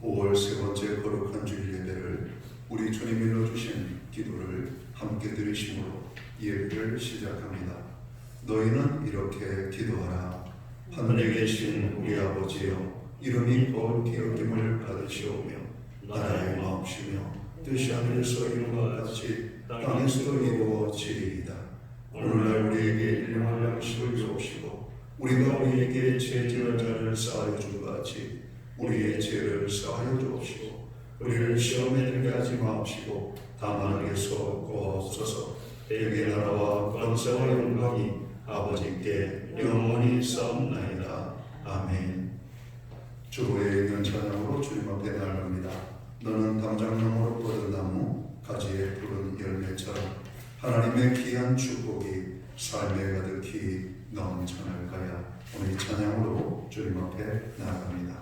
5월 세 번째 거룩한 주일 예배를 우리 주님이 넣어주신 기도를 함께 드리심으로 예배를 시작합니다. 너희는 이렇게 기도하라. 하늘에 계신 우리 아버지여, 이름이 거룩히 여김을 받으시오며 나라의 마옵시며 뜻이 하늘에서 이룬 것 같이 땅에서도 이루어지리이다. 오늘날 우리에게 일용할 양식을 주옵시고 우리가 우리에게 죄 지은 자를 사하여 준 것 같이 우리의 죄를 사하여 주옵시고 우리를 시험에 들게 하지 마옵시고 다만 악에서 구하옵소서. 대개 나라와 권세와 영광이 아버지께 영원히 있사옵나이다. 아멘. 주보에 있는 찬양으로 주님 앞에 나아갑니다. 너는 담장나무로 뻗은 나무, 가지에 푸른 열매처럼 하나님의 귀한 축복이 삶에 가득히 넘쳐날까야. 오늘 찬양으로 주님 앞에 나아갑니다.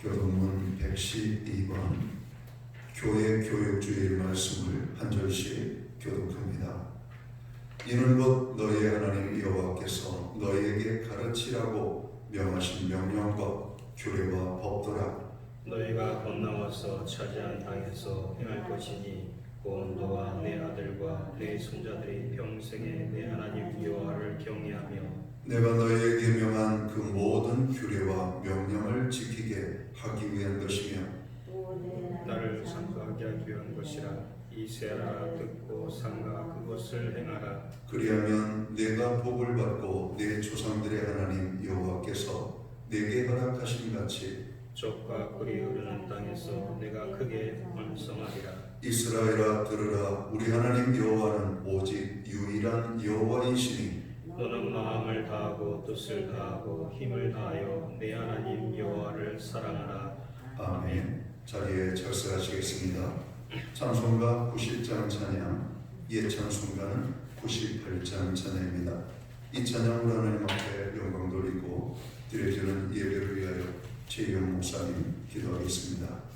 교동문 112번 교회 교육주일 말씀을 한 절씩 교독합니다. 이는 곧 너희의 하나님 여호와께서 너희에게 가르치라고 명하신 명령과 규례와 법도라. 너희가 건너와서 차지한 땅에서 행할 것이니 곧 너와 내 아들과 내 손자들이 평생에 내 하나님 여호와를 경외하며 내가 너희에게 명한 그 모든 규례와 명령을 지키게 하기 위한 것이며 나를 상가하게 하기 위한 것이라. 이세라 듣고 상가 그것을 행하라. 그리하면 내가 복을 받고 내 조상들의 하나님 여호와께서 내게 허락하신 같이 젖과 꿀이 흐르는 땅에서 내가 크게 번성하리라. 이스라엘아 들으라. 우리 하나님 여호와는 오직 유일한 여호와이시니 너는 마음을 다하고 뜻을 다하고 힘을 다하여 내 하나님 여호와를 사랑하라. 아멘. 자리에 착석하시겠습니다. 찬송가 90장 찬양, 예찬송가는 98장 찬양입니다. 이 찬양으로 하나님 앞에 영광 돌리고 드려지는 예배를 위하여 최영 목사님 기도하겠습니다.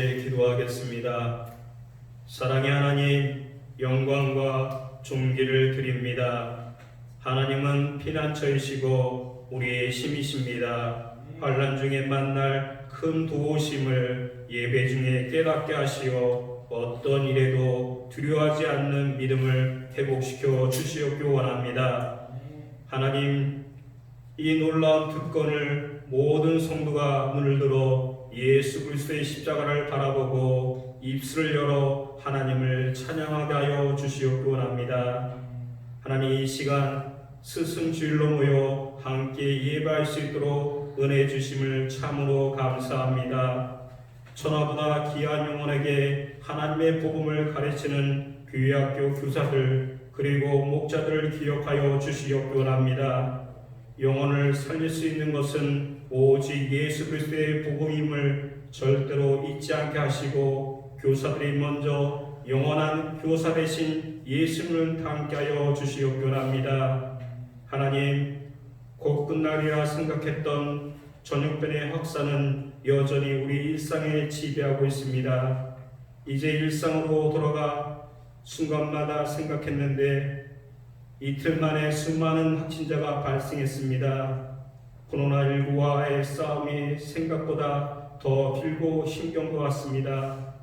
함께 기도하겠습니다. 사랑의 하나님, 영광과 존귀를 드립니다. 하나님은 피난처이시고 우리의 힘이십니다. 환난 중에 만날 큰 도우심을 예배 중에 깨닫게 하시어 어떤 일에도 두려워하지 않는 믿음을 회복시켜 주시옵기 원합니다. 하나님, 이 놀라운 특권을 모든 성도가 눈을 들어 예수 그리스도의 십자가를 바라보고 입술을 열어 하나님을 찬양하게 하여 주시옵기 원합니다. 하나님, 이 시간 스승주일로 모여 함께 예배할 수 있도록 은혜 주심을 참으로 감사합니다. 천하보다 귀한 영혼에게 하나님의 복음을 가르치는 교회학교 교사들 그리고 목자들을 기억하여 주시옵기 원합니다. 영혼을 살릴 수 있는 것은 오직 예수 그리스도의 복음임을 절대로 잊지 않게 하시고 교사들이 먼저 영원한 교사 되신 예수님을 닮게 하여 주시옵기 원합니다. 하나님, 곧 끝날이라 생각했던 전염병의 확산은 여전히 우리 일상에 지배하고 있습니다. 이제 일상으로 돌아가 순간마다 생각했는데 이틀 만에 수많은 확진자가 발생했습니다. 코로나19와의 싸움이 생각보다 더 길고 힘겨운 것 같습니다.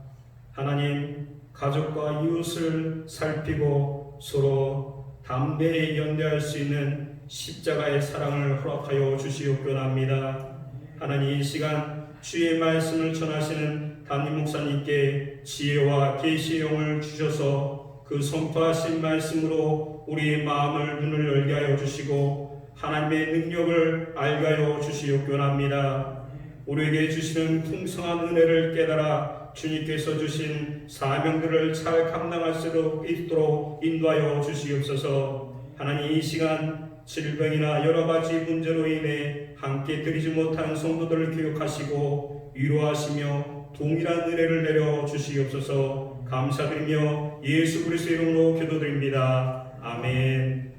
하나님, 가족과 이웃을 살피고 서로 담대히 연대할 수 있는 십자가의 사랑을 허락하여 주시옵기 원합니다. 하나님, 이 시간 주의 말씀을 전하시는 담임 목사님께 지혜와 계시의 영을 주셔서 그 선포하신 말씀으로 우리의 마음을 눈을 열게 하여 주시고 하나님의 능력을 알게 하여 주시옵기 원합니다. 우리에게 주시는 풍성한 은혜를 깨달아 주님께서 주신 사명들을 잘 감당할 수 있도록 인도하여 주시옵소서. 하나님, 이 시간 질병이나 여러 가지 문제로 인해 함께 드리지 못한 성도들을 기억하시고 위로하시며 동일한 은혜를 내려 주시옵소서. 감사드리며 예수 그리스도의 이름으로 기도드립니다. 아멘.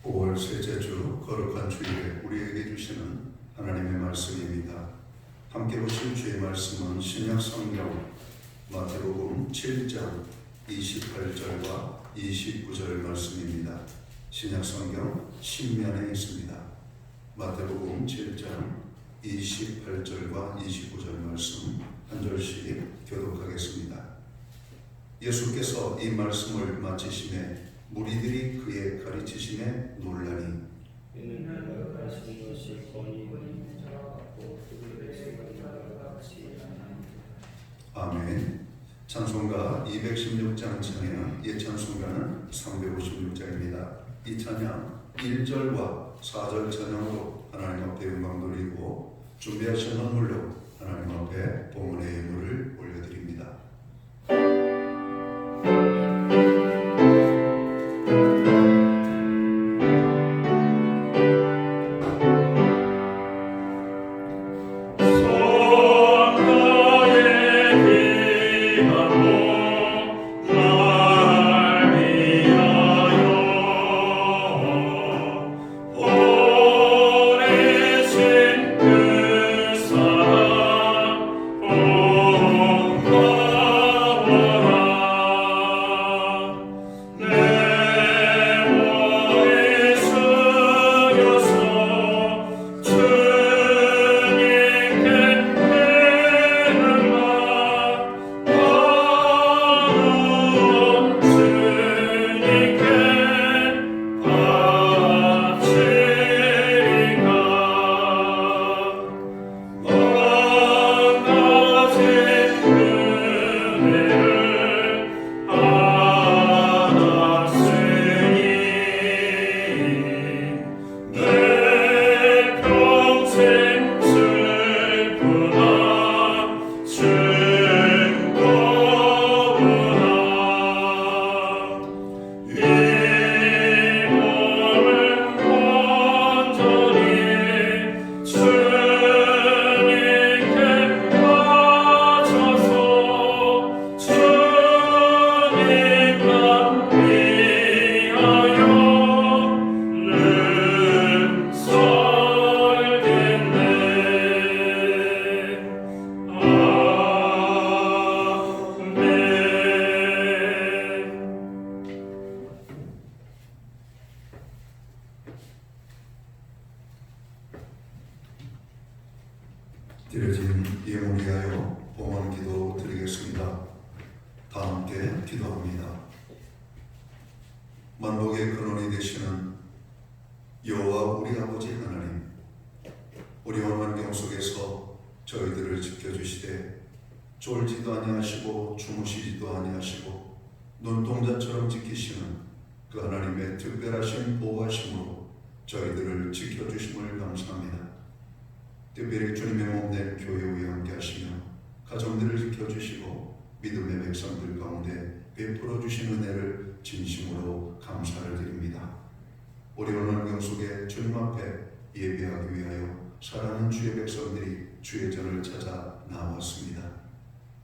5월 셋째 주 거룩한 주일에 우리에게 주시는 하나님의 말씀입니다. 함께 보실 주의 말씀은 신약 성경 마태복음 7장 28절과 29절 말씀입니다. 신약 성경 신면에 있습니다. 마태복음 7장 28절과 29절 말씀 한 절씩 교독하겠습니다. 예수께서 이 말씀을 마치심에 무리들이 그의 가르치심에 놀라니 이는 내가 가르친 것이 권위 있는 자 같고 그들의 생각과 같이 아멘. 찬송가 216장 찬양, 예찬송가는 356장입니다. 이 찬양 1절과 4절 찬양으로 하나님 앞에 영광 돌리고 준비하신 헌물로 하나님 앞에 봉헌의 예물을 올려드립니다. 오래신 그 사랑 기도합니다. 만복의 근원이 되시는 여호와 우리 아버지 하나님, 어려운 환경 속에서 저희들을 지켜주시되 졸지도 아니하시고 주무시지도 아니하시고 눈동자처럼 지키시는 그 하나님의 특별하신 보호하심으로 저희들을 지켜주심을 감사합니다. 특별히 주님의 몸된 교회와 함께 하시며 가정들을 지켜주시고 믿음의 백성들 가운데 베풀어 주신 은혜를 진심으로 감사를 드립니다. 어려운 환경 속에 주님 앞에 예배하기 위하여 사랑하는 주의 백성들이 주의 전을 찾아 나왔습니다.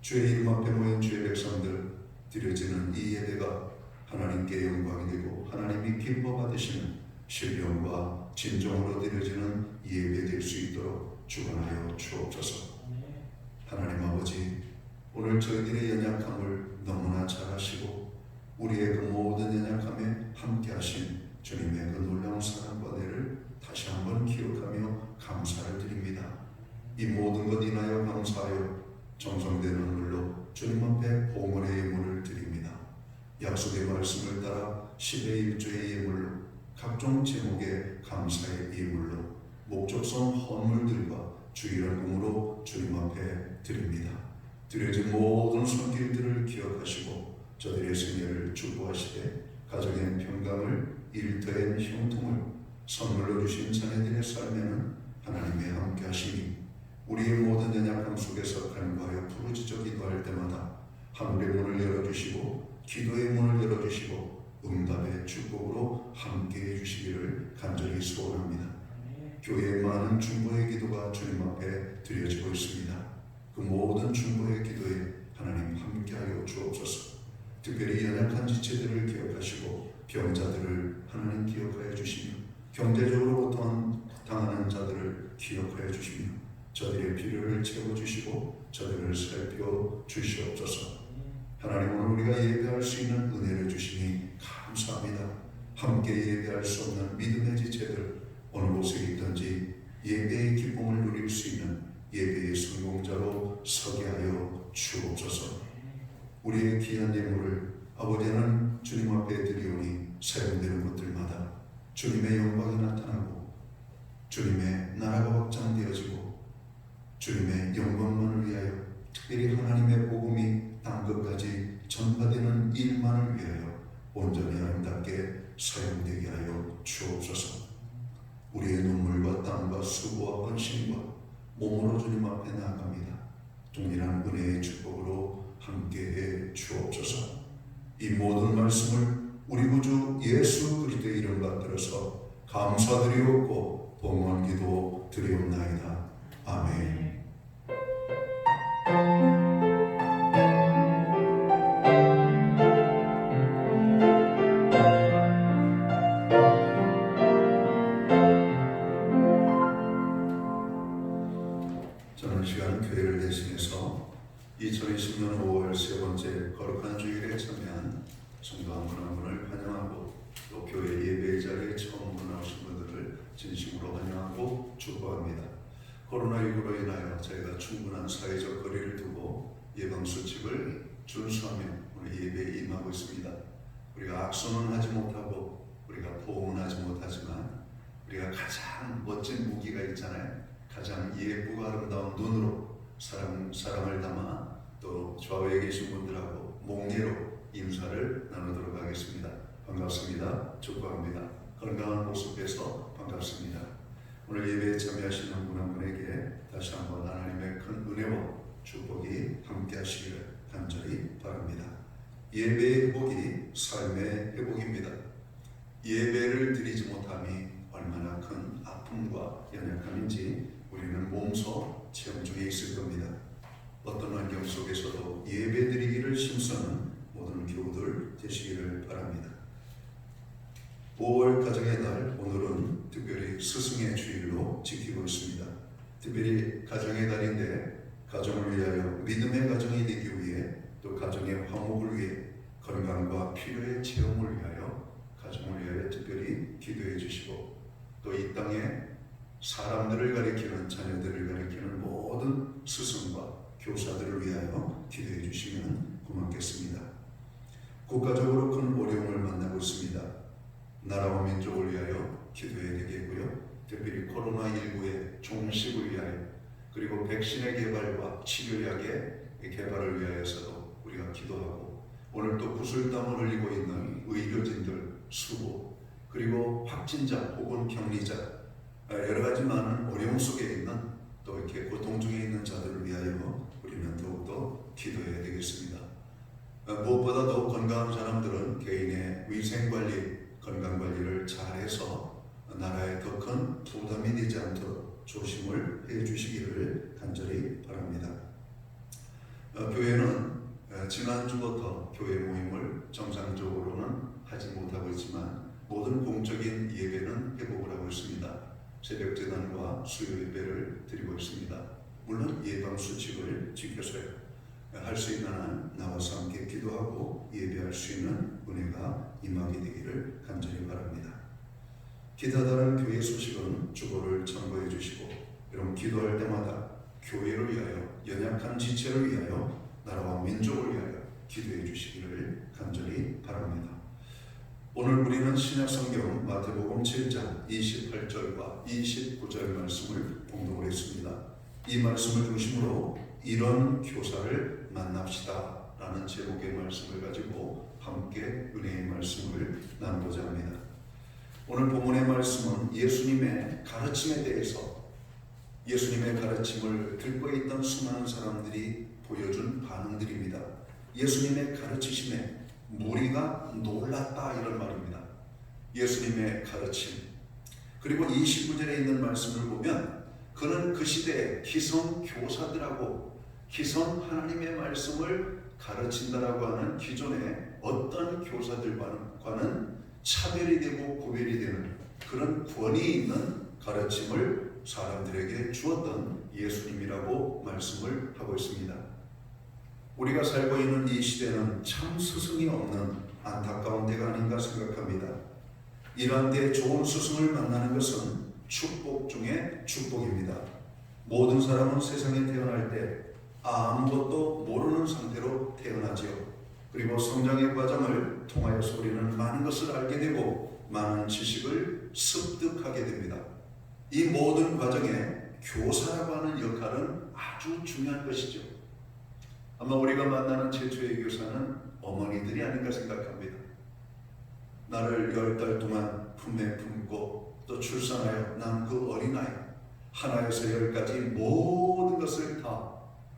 주의 이름 앞에 모인 주의 백성들 드려지는 이 예배가 하나님께 영광이 되고 하나님이 기뻐 받으시는 신령과 진정으로 드려지는 예배 될 수 있도록 주관하여 주옵소서. 하나님 아버지, 오늘 저희들의 연약함을 너무나 잘 아시고 우리의 그 모든 연약함에 함께 하신 주님의 그 놀라운 사랑과 은혜를 다시 한번 기억하며 감사를 드립니다. 이 모든 것 인하여 감사하여 정성된 눈물로 주님 앞에 봉헌의 예물을 드립니다. 약속의 말씀을 따라 10의 1조의 예물로 각종 제목의 감사의 예물로 목적성 헌물들과 주일원금으로 주님 앞에 드립니다. 드려진 모든 손길들을 기억하시고 저들의 생애를 축복하시되 가정의 평강을 일터의 형통을 선물로 주신 자녀들의 삶에는 하나님의 함께 하시니 우리의 모든 연약함 속에서 간구하여 부르짖어 기도할 때마다 하늘의 문을 열어주시고 기도의 문을 열어주시고 응답의 축복으로 함께해 주시기를 간절히 소원합니다. 교회의 많은 중보의 기도가 주님 앞에 드려지고 있습니다. 그 모든 중보의 기도에 하나님 함께하여 주옵소서. 특별히 연약한 지체들을 기억하시고 병자들을 하나님 기억하여 주시며 경제적으로 고통당하는 자들을 기억하여 주시며 저들의 필요를 채워주시고 저들을 살펴주시옵소서. 하나님, 오늘 우리가 예배할 수 있는 은혜를 주시니 감사합니다. 함께 예배할 수 없는 믿음의 지체들 어느 곳에 있든지 예배의 기쁨을 누릴 수 있는 예배의 성공자로 서게 하여 주옵소서. 우리의 귀한 예물을 아버지는 주님 앞에 드리오니 사용되는 것들마다 주님의 영광이 나타나고 주님의 나라가 확장되어지고 주님의 영광만을 위하여 특별히 하나님의 복음이 땅 끝까지 전파되는 일만을 위하여 온전히 아름답게 사용되게 하여 주옵소서. 우리의 눈물과 땀과 수고와 헌신과 몸으로 주님 앞에 나아갑니다. 동일한 은혜의 축복으로 함께해 주옵소서. 이 모든 말씀을 우리 구주 예수 그리스도의 이름 받들어서 감사드리옵고 봉헌기도 드리옵나이다. 아멘. 저는 시간 교회를 대신해서 2020년 5월 세 번째 거룩한 주일에 참여한 성도 한 분 한 분을 환영하고 또 교회 예배 자리에 처음으로 나오신 분들을 진심으로 환영하고 축복합니다. 코로나19로 인하여 저희가 충분한 사회적 거리를 두고 예방수칙을 준수하며 오늘 예배에 임하고 있습니다. 우리가 악수는 하지 못하고 우리가 포옹은 하지 못하지만 우리가 가장 멋진 무기가 있잖아요. 가장 예쁘고 아름다운 눈으로 사랑을 담아 또 좌우에 계신 분들하고 몽예로 인사를 나누도록 하겠습니다. 반갑습니다. 축복합니다. 건강한 모습에서 반갑습니다. 오늘 예배에 참여하시는 분 한 분에게 다시 한번 하나님의 큰 은혜와 축복이 함께 하시기를 간절히 바랍니다. 예배의 회복이 삶의 회복입니다. 예배를 드리지 못함이 얼마나 큰 아픔과 연약함인지 우리는 몸소 체험 중에 있을 겁니다. 어떤 환경 속에서도 예배 드리기를 힘쓰는 모든 교우들 되시기를 바랍니다. 5월 가정의 달, 오늘은 특별히 스승의 주일로 지키고 있습니다. 특별히 가정의 달인데 가정을 위하여 믿음의 가정이 되기 위해 또 가정의 화목을 위해 건강과 필요의 체험을 위하여 가정을 위하여 특별히 기도해 주시고 또 이 땅에 사람들을 가리키는 자녀들을 가리키는 모든 스승과 교사들을 위하여 기도해 주시면 고맙겠습니다. 국가적으로 큰 어려움을 만나고 있습니다. 나라와 민족을 위하여 기도해야 되겠고요. 특별히 코로나19의 종식을 위하여 그리고 백신의 개발과 치료약의 개발을 위하여서도 우리가 기도하고 오늘 또 구슬땀을 흘리고 있는 의료진들 수고 그리고 확진자 혹은 격리자 여러 가지 많은 어려움 속에 있는 또 이렇게 고통 중에 있는 자들을 위하여 우리는 더욱더 기도해야 되겠습니다. 무엇보다 더 건강한 사람들은 개인의 위생관리, 건강관리를 잘해서 나라에 더 큰 부담이 되지 않도록 조심을 해주시기를 간절히 바랍니다. 교회는 지난주부터 교회 모임을 정상적으로는 하지 못하고 있지만 모든 공적인 예배는 회복을 하고 있습니다. 새벽재단과 수요 예배를 드리고 있습니다. 물론 예방수칙을 지켜서 할 수 있는 한 나와서 함께 기도하고 예배할 수 있는 은혜가 임하게 되기를 간절히 바랍니다. 기다다른 교회 소식은 주보를 참고해 주시고 여러분 기도할 때마다 교회를 위하여 연약한 지체를 위하여 나라와 민족을 위하여 기도해 주시기를 간절히 바랍니다. 오늘 우리는 신약성경 마태복음 7장 28절과 29절 말씀을 봉독을 했습니다. 이 말씀을 중심으로 이런 교사를 만납시다 라는 제목의 말씀을 가지고 함께 은혜의 말씀을 나누고자 합니다. 오늘 본문의 말씀은 예수님의 가르침에 대해서 예수님의 가르침을 듣고 있던 수많은 사람들이 보여준 반응들입니다. 예수님의 가르치심에 무리가 놀랐다 이런 말입니다. 예수님의 가르침 그리고 29절에 있는 말씀을 보면 그는 그 시대에 기성 교사들하고 기성 하나님의 말씀을 가르친다라고 하는 기존의 어떤 교사들과는 차별이 되고 구별이 되는 그런 권위 있는 가르침을 사람들에게 주었던 예수님이라고 말씀을 하고 있습니다. 우리가 살고 있는 이 시대는 참 스승이 없는 안타까운 때가 아닌가 생각합니다. 이러한 때 좋은 스승을 만나는 것은 축복 중에 축복입니다. 모든 사람은 세상에 태어날 때 아무것도 모르는 상태로 태어나지요. 그리고 성장의 과정을 통하여서 우리는 많은 것을 알게 되고 많은 지식을 습득하게 됩니다. 이 모든 과정에 교사라고 하는 역할은 아주 중요한 것이죠. 아마 우리가 만나는 최초의 교사는 어머니들이 아닌가 생각합니다. 나를 10달 동안 품에 품고 또 출산하여 난 그 어린아이 하나에서 10까지 모든 것을 다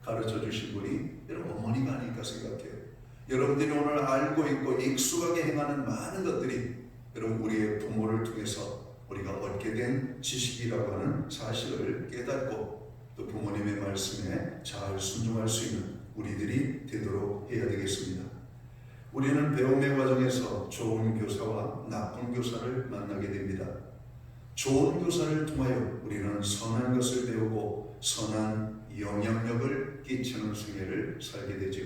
가르쳐 주신 분이 여러분 어머니가 아닐까 생각해요. 여러분들이 오늘 알고 있고 익숙하게 행하는 많은 것들이 여러분 우리의 부모를 통해서 우리가 얻게 된 지식이라고 하는 사실을 깨닫고 또 부모님의 말씀에 잘 순종할 수 있는 우리들이 되도록 해야 되겠습니다. 우리는 배움의 과정에서 좋은 교사와 나쁜 교사를 만나게 됩니다. 좋은 교사를 통하여 우리는 선한 것을 배우고 선한 영향력을 끼치는 생애를 살게 되죠.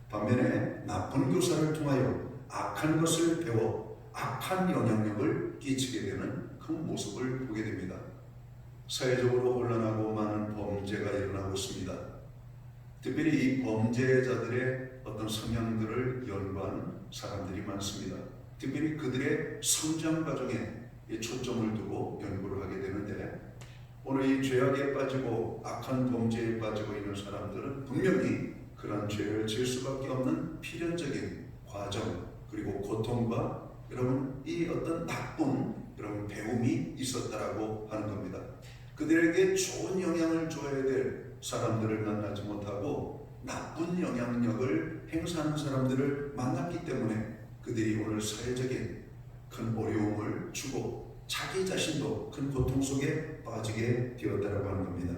반면에 나쁜 교사를 통하여 악한 것을 배워 악한 영향력을 끼치게 되는 그 모습을 보게 됩니다. 사회적으로 혼란하고 많은 범죄가 일어나고 있습니다. 특별히 이 범죄자들의 어떤 성향들을 연구하는 사람들이 많습니다. 특별히 그들의 성장 과정에 초점을 두고 연구를 하게 되는데 오늘 이 죄악에 빠지고 악한 범죄에 빠지고 있는 사람들은 분명히 그런 죄를 지을 수밖에 없는 필연적인 과정 그리고 고통과 여러분 이 어떤 나쁜 여러분 배움이 있었다라고 하는 겁니다. 그들에게 좋은 영향을 줘야 될 사람들을 만나지 못하고 나쁜 영향력을 행사하는 사람들을 만났기 때문에 그들이 오늘 사회적인 큰 어려움을 주고 자기 자신도 큰 고통 속에 빠지게 되었다라고 하는 겁니다.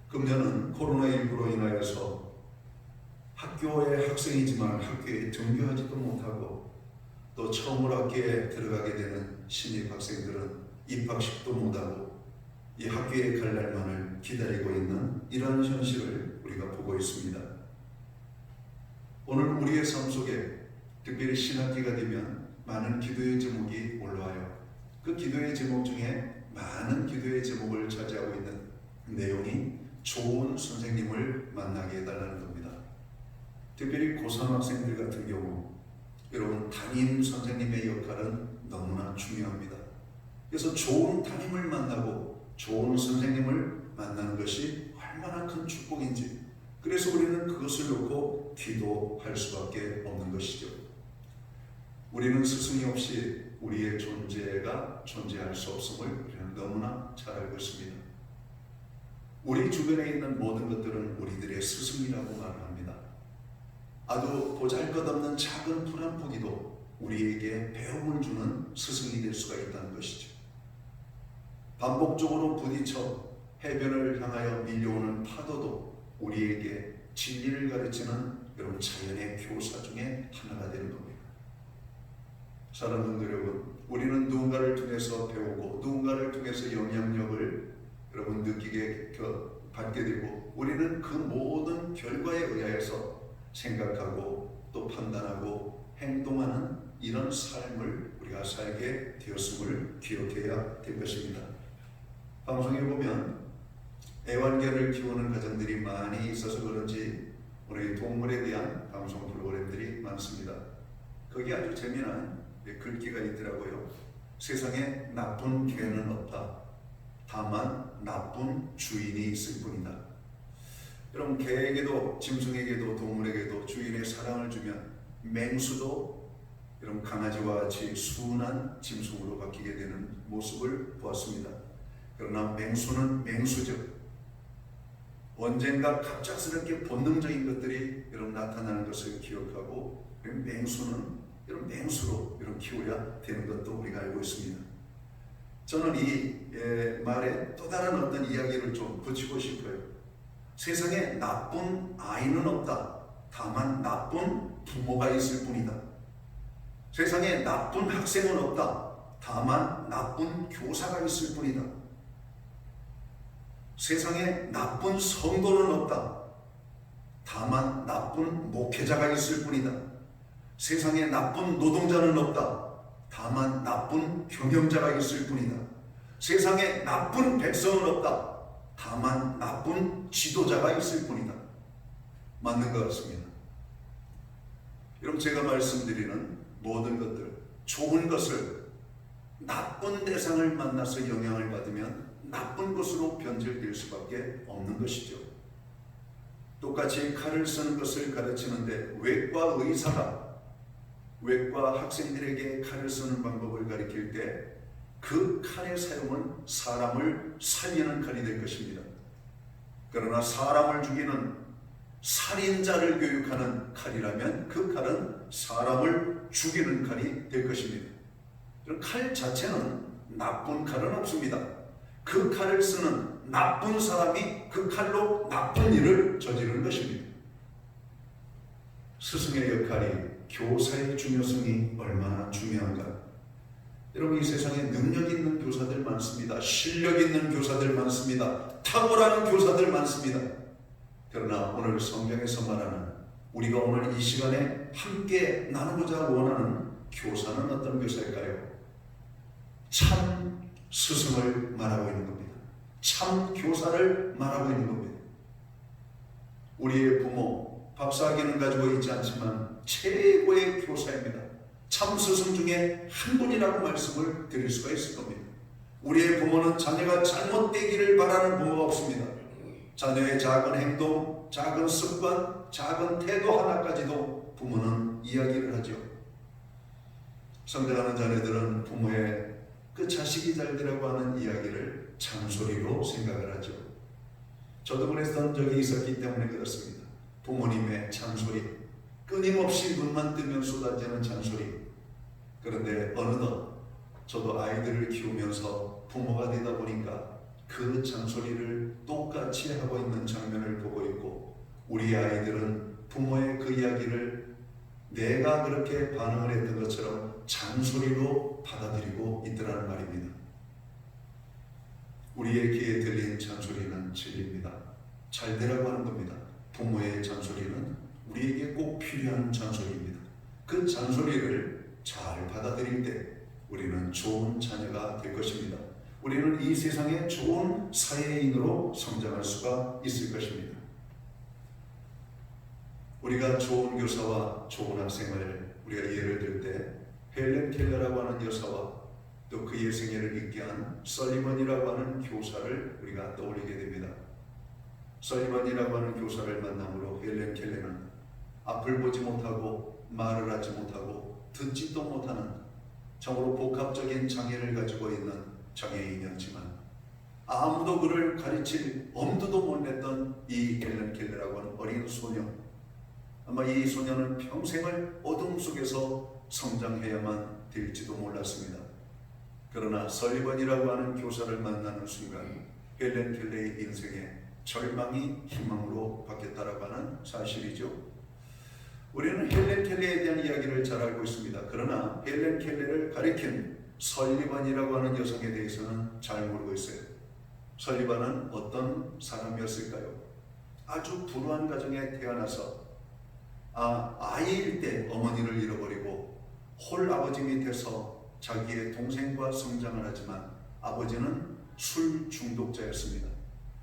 금년은 코로나19로 인하여서 학교의 학생이지만 학교에 등교하지도 못하고 또 처음으로 학교에 들어가게 되는 신입 학생들은 입학식도 못하고 이 학교에 갈 날만을 기다리고 있는 이런 현실을 우리가 보고 있습니다. 오늘 우리의 삶 속에 특별히 신학기가 되면 많은 기도의 제목이 올라와요. 그 기도의 제목 중에 많은 기도의 제목을 차지하고 있는 내용이 좋은 선생님을 만나게 해달라는 겁니다. 특별히 고3 학생들 같은 경우 담임 선생님의 역할은 너무나 중요합니다. 그래서 좋은 담임을 만나고 좋은 선생님을 만나는 것이 얼마나 큰 축복인지, 그래서 우리는 그것을 놓고 기도할 수밖에 없는 것이죠. 우리는 스승이 없이 우리의 존재가 존재할 수 없음을 우리는 너무나 잘 알고 있습니다. 우리 주변에 있는 모든 것들은 우리들의 스승이라고 말합니다. 아주 보잘것없는 작은 풀 한 포기도 우리에게 배움을 주는 스승이 될 수가 있다는 것이죠. 반복적으로 부딪혀 해변을 향하여 밀려오는 파도도 우리에게 진리를 가르치는 여러분 자연의 교사 중에 하나가 되는 겁니다. 사랑하는 여러분, 우리는 누군가를 통해서 배우고 누군가를 통해서 영향력을 여러분 느끼게 받게 되고, 우리는 그 모든 결과에 의하여서 생각하고 또 판단하고 행동하는 이런 삶을 우리가 살게 되었음을 기억해야 될 것입니다. 방송에 보면 애완견을 키우는 가정들이 많이 있어서 그런지 우리 동물에 대한 방송 프로그램들이 많습니다. 거기 아주 재미난 글귀가 있더라고요. 세상에 나쁜 개는 없다. 다만 나쁜 주인이 있을 뿐이다. 여러분, 개에게도 짐승에게도 동물에게도 주인의 사랑을 주면 맹수도 여러분 강아지와 같이 순한 짐승으로 바뀌게 되는 모습을 보았습니다. 그러나 맹수는 맹수죠. 언젠가 갑작스럽게 본능적인 것들이 여러분 나타나는 것을 기억하고, 맹수는 여러분 맹수로 여러분 키워야 되는 것도 우리가 알고 있습니다. 저는 이 말에 또 다른 어떤 이야기를 좀 붙이고 싶어요. 세상에 나쁜 아이는 없다. 다만 나쁜 부모가 있을 뿐이다. 세상에 나쁜 학생은 없다. 다만 나쁜 교사가 있을 뿐이다. 세상에 나쁜 성도는 없다. 다만 나쁜 목회자가 있을 뿐이다. 세상에 나쁜 노동자는 없다. 다만 나쁜 경영자가 있을 뿐이다. 세상에 나쁜 백성은 없다. 다만 나쁜 지도자가 있을 뿐이다. 맞는 것 같습니다. 여러분, 제가 말씀드리는 모든 것들, 좋은 것을 나쁜 대상을 만나서 영향을 받으면 나쁜 것으로 변질될 수밖에 없는 것이죠. 똑같이 칼을 쓰는 것을 가르치는데 외과 의사가 외과 학생들에게 칼을 쓰는 방법을 가르칠 때 그 칼의 사용은 사람을 살리는 칼이 될 것입니다. 그러나 사람을 죽이는 살인자를 교육하는 칼이라면 그 칼은 사람을 죽이는 칼이 될 것입니다. 칼 자체는 나쁜 칼은 없습니다. 그 칼을 쓰는 나쁜 사람이 그 칼로 나쁜 일을 저지르는 것입니다. 스승의 역할이, 교사의 중요성이 얼마나 중요한가. 여러분, 이 세상에 능력 있는 교사들 많습니다. 실력 있는 교사들 많습니다. 탁월한 교사들 많습니다. 그러나 오늘 성경에서 말하는, 우리가 오늘 이 시간에 함께 나누고자 원하는 교사는 어떤 교사일까요? 참 스승을 말하고 있는 겁니다. 참 교사를 말하고 있는 겁니다. 우리의 부모, 밥사기는 가지고 있지 않지만 최고의 교사입니다. 참 스승 중에 한 분이라고 말씀을 드릴 수가 있을 겁니다. 우리의 부모는 자녀가 잘못되기를 바라는 부모가 없습니다. 자녀의 작은 행동, 작은 습관, 작은 태도 하나까지도 부모는 이야기를 하죠. 성장하는 자녀들은 부모의 그 자식이 잘 되라고 하는 이야기를 잔소리로 생각을 하죠. 저도 그랬던 적이 있었기 때문에 그렇습니다. 부모님의 잔소리, 끊임없이 눈만 뜨면 쏟아지는 잔소리. 그런데 어느덧 저도 아이들을 키우면서 부모가 되다 보니까 그 잔소리를 똑같이 하고 있는 장면을 보고 있고, 우리 아이들은 부모의 그 이야기를 내가 그렇게 반응을 했던 것처럼 잔소리로 받아들이고 있더라는 말입니다. 우리의 귀에 들린 잔소리는 진리입니다. 잘 되라고 하는 겁니다. 부모의 잔소리는 우리에게 꼭 필요한 잔소리입니다. 그 잔소리를 잘 받아들일 때 우리는 좋은 자녀가 될 것입니다. 우리는 이 세상에 좋은 사회인으로 성장할 수가 있을 것입니다. 우리가 좋은 교사와 좋은 학생을 우리가 예를 들 때 헬렌 켈러라고 하는 여사와 또 그의 생애를 있게 한 설리번이라고 하는 교사를 우리가 떠올리게 됩니다. 설리번이라고 하는 교사를 만남으로 헬렌 켈러는 앞을 보지 못하고 말을 하지 못하고 듣지도 못하는 참으로 복합적인 장애를 가지고 있는 장애인이었지만 아무도 그를 가르칠 엄두도 못 냈던 이 헬렌 켈러라고 하는 어린 소녀, 아마 이 소녀는 평생을 어둠 속에서 성장해야만 될지도 몰랐습니다. 그러나 설리번이라고 하는 교사를 만나는 순간 헬렌 켈러의 인생에 절망이 희망으로 바뀌었다라고 하는 사실이죠. 우리는 헬렌 켈러에 대한 이야기를 잘 알고 있습니다. 그러나 헬렌 켈러를 가리킨 설리번이라고 하는 여성에 대해서는 잘 모르고 있어요. 설리번은 어떤 사람이었을까요? 아주 불우한 가정에 태어나서 아이일 때 어머니를 잃어버리고 홀 아버지 밑에서 자기의 동생과 성장을 하지만 아버지는 술 중독자였습니다.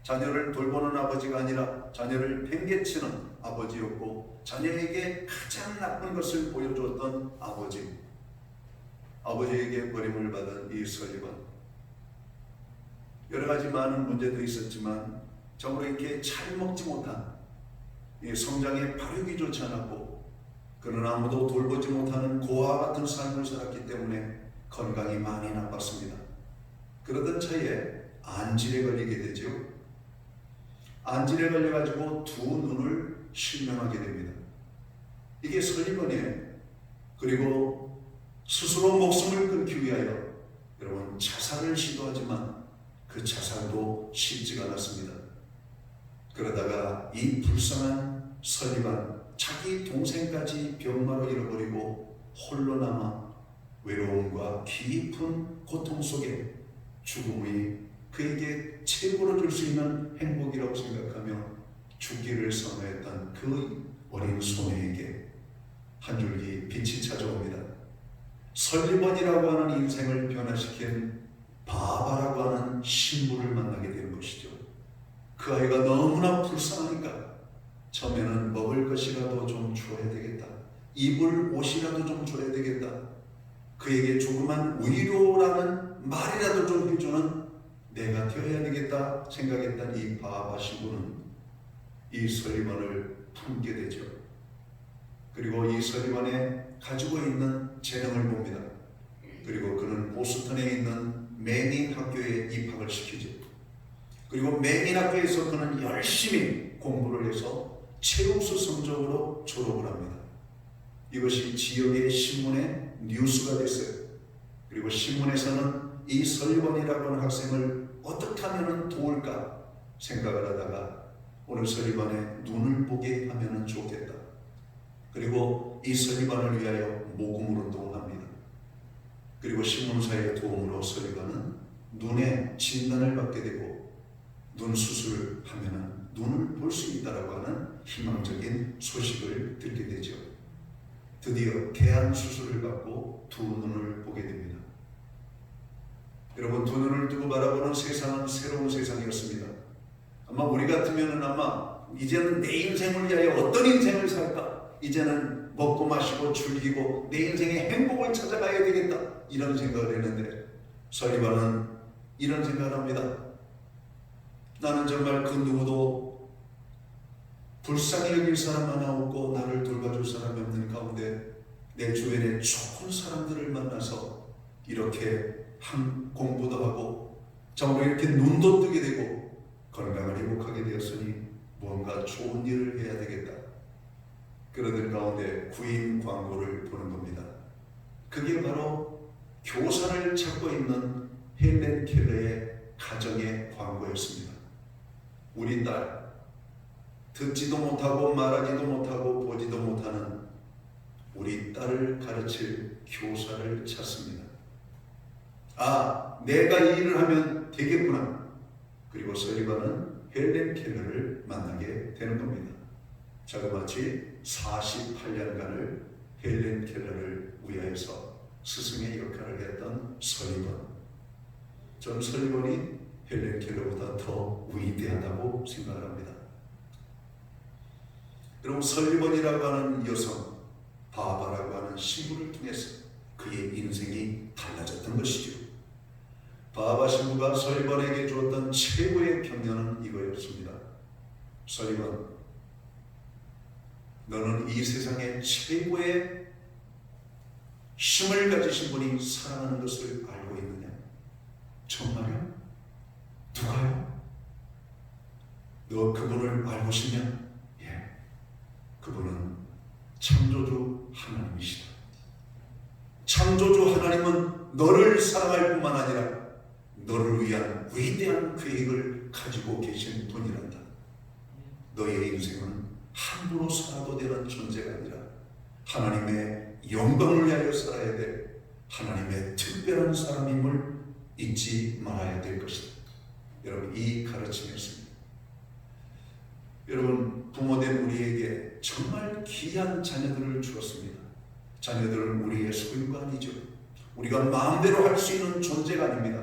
자녀를 돌보는 아버지가 아니라 자녀를 팽개치는 아버지였고 자녀에게 가장 나쁜 것을 보여주었던 아버지에게 버림을 받은 이 설리번, 여러 가지 많은 문제도 있었지만 정말 이렇게 잘 먹지 못한 이 성장에 발육이 좋지 않았고 그러나 아무도 돌보지 못하는 고아와 같은 삶을 살았기 때문에 건강이 많이 나빴습니다. 그러던 차에 안질에 걸리게 되죠. 안질에 걸려가지고 두 눈을 실명하게 됩니다. 이게 설리번이에요. 그리고 스스로 목숨을 끊기 위하여 여러분 자살을 시도하지만 그 자살도 쉽지가 않았습니다. 그러다가 이 불쌍한 설리번, 자기 동생까지 병마로 잃어버리고 홀로 남아 외로움과 깊은 고통 속에 죽음이 그에게 최고로 줄 수 있는 행복이라고 생각하며 죽기를 선호했던 그 어린 소녀에게 한 줄기 빛이 찾아옵니다. 설리번이라고 하는 인생을 변화시킨 바바라고 하는 신부를 만나게 되는 것이죠. 그 아이가 너무나 불쌍하니까 처음에는 먹을 것이라도 좀 줘야 되겠다, 입을 옷이라도 좀 줘야 되겠다, 그에게 조그만 위로라는 말이라도 좀 해주는 내가 되어야 되겠다 생각했던 이 바바 신부는 이 설리번을 품게 되죠. 그리고 이 설리번에 가지고 있는 재능을 봅니다. 그리고 그는 보스턴에 있는 매민 학교에 입학을 시키죠. 그리고 매민 학교에서 그는 열심히 공부를 해서 최우수 성적으로 졸업을 합니다. 이것이 지역의 신문에 뉴스가 됐어요. 그리고 신문에서는 이 설리번이라고 하는 학생을 어떻게 하면 도울까 생각을 하다가 오늘 설리번의 눈을 보게 하면 좋겠다. 그리고 이 설리번을 위하여 모금 운동을 합니다. 그리고 신문사의 도움으로 설리번은 눈에 진단을 받게 되고 눈 수술을 하면 눈을 볼 수 있다라고 하는 희망적인 소식을 듣게 되죠. 드디어 개안 수술을 받고 두 눈을 보게 됩니다. 여러분, 두 눈을 두고 바라보는 세상은 새로운 세상이었습니다. 아마 우리 같으면 아마 이제는 내 인생을 위하여 어떤 인생을 살까? 이제는 먹고 마시고 즐기고 내 인생의 행복을 찾아가야 되겠다, 이런 생각을 했는데 설리번은 이런 생각을 합니다. 나는 정말 그 누구도 불쌍히 여길 사람 하나 없고 나를 돌봐줄 사람이 없는 가운데 내 주변에 좋은 사람들을 만나서 이렇게 공부도 하고 정말 이렇게 눈도 뜨게 되고 건강을 회복하게 되었으니 뭔가 좋은 일을 해야 되겠다. 그러던 가운데 구인 광고를 보는 겁니다. 그게 바로 교사를 찾고 있는 헬렌 켈러의 가정의 광고였습니다. 우리 딸, 듣지도 못하고 말하지도 못하고 보지도 못하는 우리 딸을 가르칠 교사를 찾습니다. 내가 이 일을 하면 되겠구나. 그리고 설리번은 헬렌 켈러를 만나게 되는 겁니다. 자그마치 48년간을 헬렌 켈러를 위하여서 스승의 역할을 했던 설리번. 저는 설리번이 헬렌 켈러보다 더 위대하다고 생각을 합니다. 여러분, 설리번이라고 하는 여성, 바바라고 하는 신부를 통해서 그의 인생이 달라졌던 것이죠. 바하바 신부가 서리반에게 주었던 최고의 격려는 이거였습니다. 서리반, 너는 이 세상의 최고의 힘을 가지신 분이 사랑하는 것을 알고 있느냐? 정말요? 누가요? 너 그분을 알고 싶냐? 예, 그분은 창조주 하나님이시다. 창조주 하나님은 너를 사랑할 뿐만 아니라 너를 위한 위대한 계획을 가지고 계신 분이란다. 너의 인생은 함부로 살아도 되는 존재가 아니라 하나님의 영광을 위하여 살아야 될 하나님의 특별한 사람임을 잊지 말아야 될 것이다. 여러분, 이 가르침이었습니다. 여러분, 부모된 우리에게 정말 귀한 자녀들을 주었습니다. 자녀들은 우리의 소유가 아니죠. 우리가 마음대로 할 수 있는 존재가 아닙니다.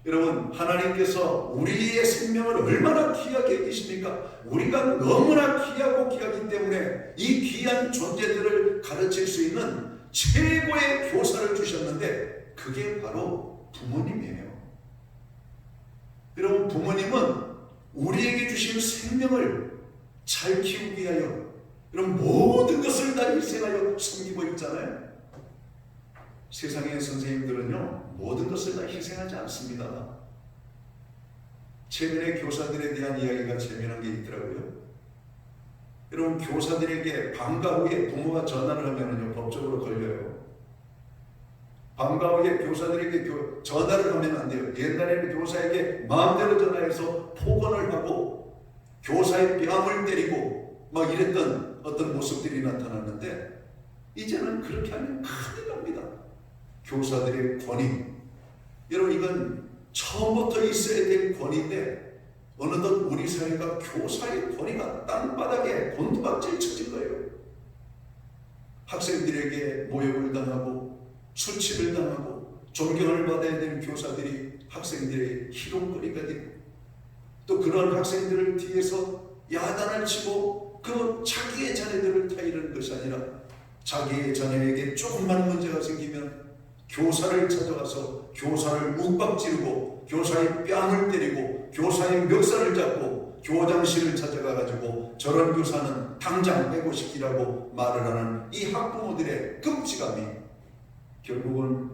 여러분, 하나님께서 우리의 생명을 얼마나 귀하게 여기십니까? 우리가 너무나 귀하고 귀하기 때문에 이 귀한 존재들을 가르칠 수 있는 최고의 교사를 주셨는데 그게 바로 부모님이에요. 여러분, 부모님은 우리에게 주신 생명을 잘 키우기 위하여 여러분 모든 것을 다 희생하여 섬기고 있잖아요. 세상의 선생님들은요, 모든 것을 다 희생하지 않습니다. 최근에 교사들에 대한 이야기가 재미난 게 있더라고요. 여러분, 교사들에게 방과 후에 부모가 전화를 하면은요, 법적으로 걸려요. 방과 후에 교사들에게 전화를 하면 안 돼요. 옛날에는 교사에게 마음대로 전화해서 폭언을 하고 교사의 뺨을 때리고 막 이랬던 어떤 모습들이 나타났는데 이제는 그렇게 하면 큰일 납니다. 교사들의 권위, 여러분, 이건 처음부터 있어야 될 권위인데 어느덧 우리 사회가 교사의 권위가 땅바닥에 곤두박질 쳐진 거예요. 학생들에게 모욕을 당하고 수치를 당하고 존경을 받아야 되는 교사들이 학생들의 희롱거리가 되고 또 그런 학생들을 뒤에서 야단을 치고 그 자기의 자녀들을 타이르는 것이 아니라 자기의 자녀에게 조금만 문제가 생기면 교사를 찾아가서 교사를 욱박지르고 교사의 뺨을 때리고 교사의 멱살을 잡고 교장실을 찾아가가지고 저런 교사는 당장 해고시키라고 말을 하는 이 학부모들의 끔찍함이 결국은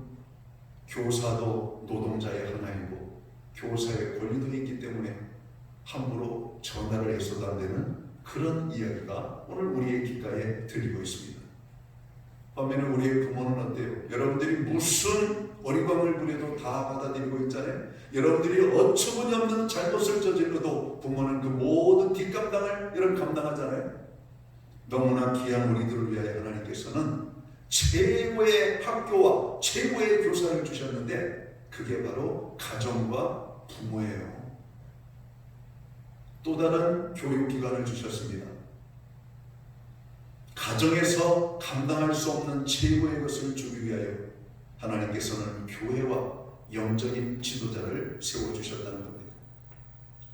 교사도 노동자의 하나이고 교사의 권리도 있기 때문에 함부로 전화를 해서도 안 되는 그런 이야기가 오늘 우리의 귓가에 들리고 있습니다. 반면에 우리의 부모는 어때요? 여러분들이 무슨 어리광을 부려도 다 받아들이고 있잖아요. 여러분들이 어처구니 없는 잘못을 저질러도 부모는 그 모든 뒷감당을 여러분 감당하잖아요. 너무나 귀한 우리들을 위하여 하나님께서는 최고의 학교와 최고의 교사를 주셨는데 그게 바로 가정과 부모예요. 또 다른 교육기관을 주셨습니다. 가정에서 감당할 수 없는 최고의 것을 주기 위하여 하나님께서는 교회와 영적인 지도자를 세워주셨다는 겁니다.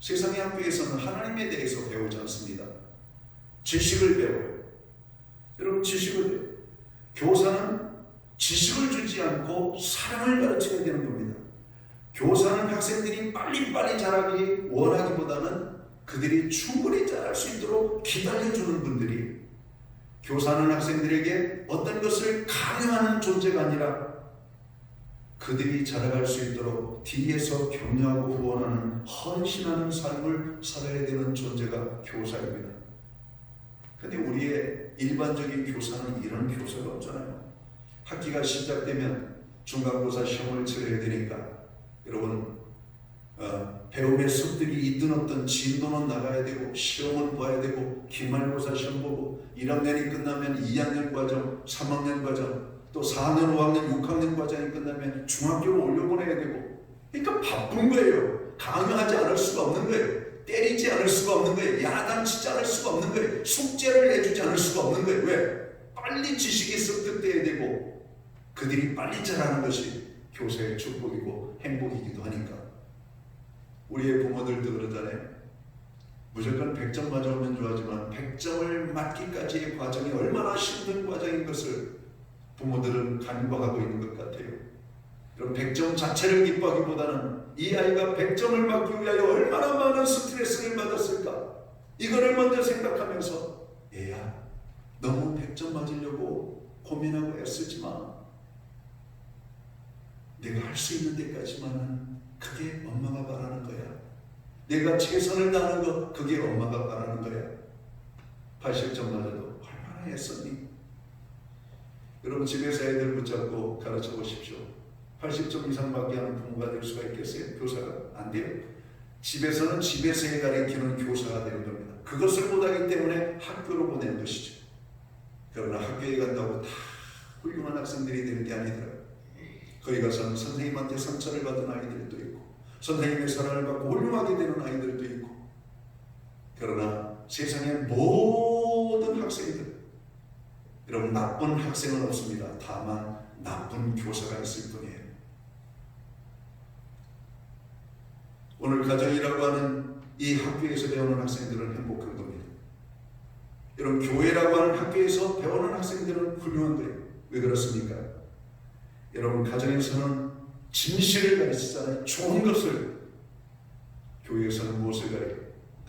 세상의 학교에서는 하나님에 대해서 배우지 않습니다. 지식을 배워요. 여러분, 지식을 배워요. 교사는 지식을 주지 않고 사랑을 가르쳐야 되는 겁니다. 교사는 학생들이 빨리빨리 자라기 원하기보다는 그들이 충분히 자랄 수 있도록 기다려주는 분들이, 교사는 학생들에게 어떤 것을 강요하는 존재가 아니라 그들이 자라갈 수 있도록 뒤에서 격려하고 후원하는 헌신하는 삶을 살아야 되는 존재가 교사입니다. 근데 우리의 일반적인 교사는 이런 교사가 없잖아요. 학기가 시작되면 중간고사 시험을 치러야 되니까 여러분 배움의 숲들이 있든 없든 진도는 나가야 되고 시험은 봐야 되고 기말고사 시험 보고 1학년이 끝나면 2학년 과정, 3학년 과정, 또 4학년, 5학년, 6학년 과정이 끝나면 중학교로 올려보내야 되고, 그러니까 바쁜 거예요. 강요하지 않을 수가 없는 거예요. 때리지 않을 수가 없는 거예요. 야단치지 않을 수가 없는 거예요. 숙제를 내주지 않을 수가 없는 거예요. 왜? 빨리 지식이 습득돼야 되고 그들이 빨리 자라는 것이 교사의 축복이고 행복이기도 하니까. 우리의 부모들도 그러잖아요. 무조건 100점 맞아오면 좋아하지만 100점을 맞기까지의 과정이 얼마나 힘든 과정인 것을 부모들은 간과하고 있는 것 같아요. 이런 100점 자체를 기뻐하기보다는 이 아이가 100점을 받기 위하여 얼마나 많은 스트레스를 받았을까, 이거를 먼저 생각하면서 얘야, 너무 100점 맞으려고 고민하고 애쓰지 마. 내가 할 수 있는 데까지만은 그게 엄마가 바라는 거야. 내가 최선을 다하는 거, 그게 엄마가 바라는 거야. 80점 맞아도 얼마나 애썼니? 여러분, 집에서 애들 붙잡고 가르쳐 보십시오. 80점 이상밖에 하는 부모가 될 수가 있겠어요? 교사가? 안 돼요. 집에서는 집에서 가르치는 교사가 되는 겁니다. 그것을 못하기 때문에 학교로 보내는 것이죠. 그러나 학교에 간다고 다 훌륭한 학생들이 되는 게 아니더라고요. 거기 가서는 선생님한테 상처를 받은 아이들도 있고, 선생님의 사랑을 받고 훌륭하게 되는 아이들도 있고, 그러나 세상의 모든 학생들, 여러분, 나쁜 학생은 없습니다. 다만 나쁜 교사가 있을 뿐이에요. 오늘 가정이라고 하는 이 학교에서 배우는 학생들은 행복한 겁니다. 여러분, 교회라고 하는 학교에서 배우는 학생들은 훌륭한 거예요. 왜 그렇습니까? 여러분, 가정에서는 진실을 가르치잖아요. 좋은 것을. 교회에서는 무엇을 가르쳐요?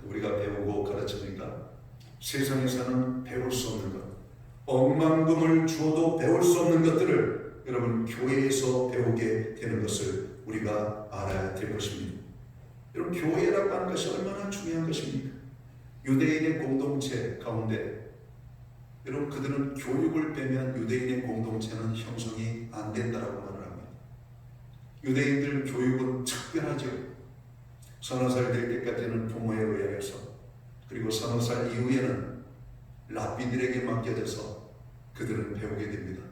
우리가 배우고 가르칩니까? 세상에서는 배울 수 없는 것, 억만금을 주어도 배울 수 없는 것들을 여러분, 교회에서 배우게 되는 것을 우리가 알아야 될 것입니다. 여러분, 교회라고 하는 것이 얼마나 중요한 것입니까? 유대인의 공동체 가운데 여러분, 그들은 교육을 빼면 유대인의 공동체는 형성이 안 된다라고 말을 합니다. 유대인들 교육은 특별하죠. 서너 살 될 때까지는 부모에 의하여서, 그리고 서너 살 이후에는 랍비들에게 맡겨져서 그들은 배우게 됩니다.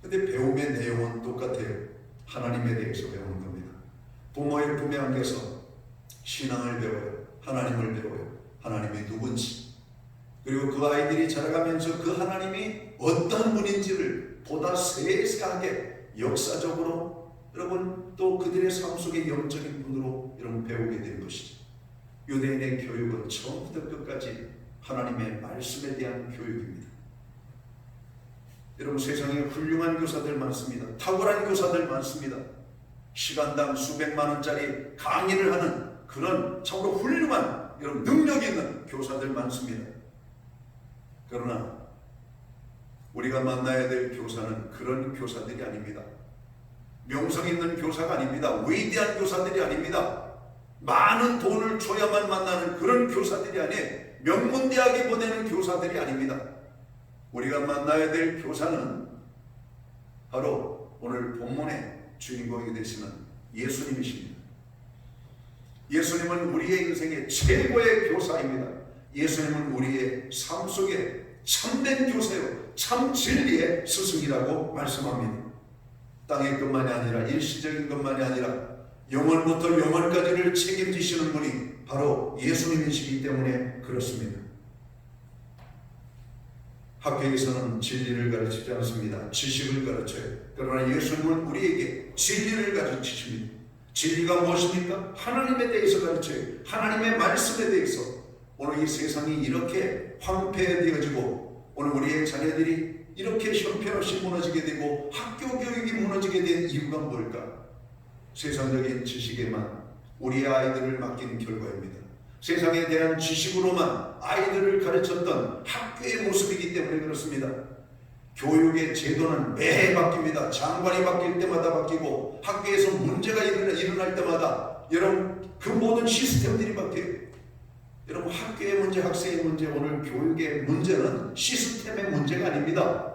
근데 배움의 내용은 똑같아요. 하나님에 대해서 배우는 겁니다. 부모의 품에 안겨서 신앙을 배워요. 하나님을 배워요. 하나님이 누군지, 그리고 그 아이들이 자라가면서 그 하나님이 어떤 분인지를 보다 세세하게 역사적으로 여러분, 또 그들의 삶 속의 영적인 분으로 여러분 배우게 된 것이죠. 유대인의 교육은 처음부터 끝까지 하나님의 말씀에 대한 교육입니다. 여러분, 세상에 훌륭한 교사들 많습니다. 탁월한 교사들 많습니다. 시간당 수백만 원짜리 강의를 하는 그런 참으로 훌륭한 여러분 능력 있는 교사들 많습니다. 그러나 우리가 만나야 될 교사는 그런 교사들이 아닙니다. 명성 있는 교사가 아닙니다. 위대한 교사들이 아닙니다. 많은 돈을 줘야만 만나는 그런 교사들이 아니에요. 명문대학에 보내는 교사들이 아닙니다. 우리가 만나야 될 교사는 바로 오늘 본문의 주인공이 되시는 예수님이십니다. 예수님은 우리의 인생의 최고의 교사입니다. 예수님은 우리의 삶 속에 참된 교사요, 참 진리의 스승이라고 말씀합니다. 땅의 것만이 아니라 일시적인 것만이 아니라 영원부터 영원까지를 책임지시는 분이 바로 예수님이시기 때문에 그렇습니다. 학교에서는 진리를 가르치지 않습니다. 지식을 가르쳐요. 그러나 예수님은 우리에게 진리를 가르치십니다. 진리가 무엇입니까? 하나님에 대해서 가르쳐요. 하나님의 말씀에 대해서. 오늘 이 세상이 이렇게 황폐되어지고 오늘 우리의 자녀들이 이렇게 형편없이 무너지게 되고 학교 교육이 무너지게 된 이유가 뭘까? 세상적인 지식에만 우리의 아이들을 맡긴 결과입니다. 세상에 대한 지식으로만 아이들을 가르쳤던 학교의 모습이기 때문에 그렇습니다. 교육의 제도는 매해 바뀝니다. 장관이 바뀔 때마다 바뀌고 학교에서 문제가 일어날 때마다 여러분 그 모든 시스템들이 바뀌어요. 여러분, 학교의 문제, 학생의 문제, 오늘 교육의 문제는 시스템의 문제가 아닙니다.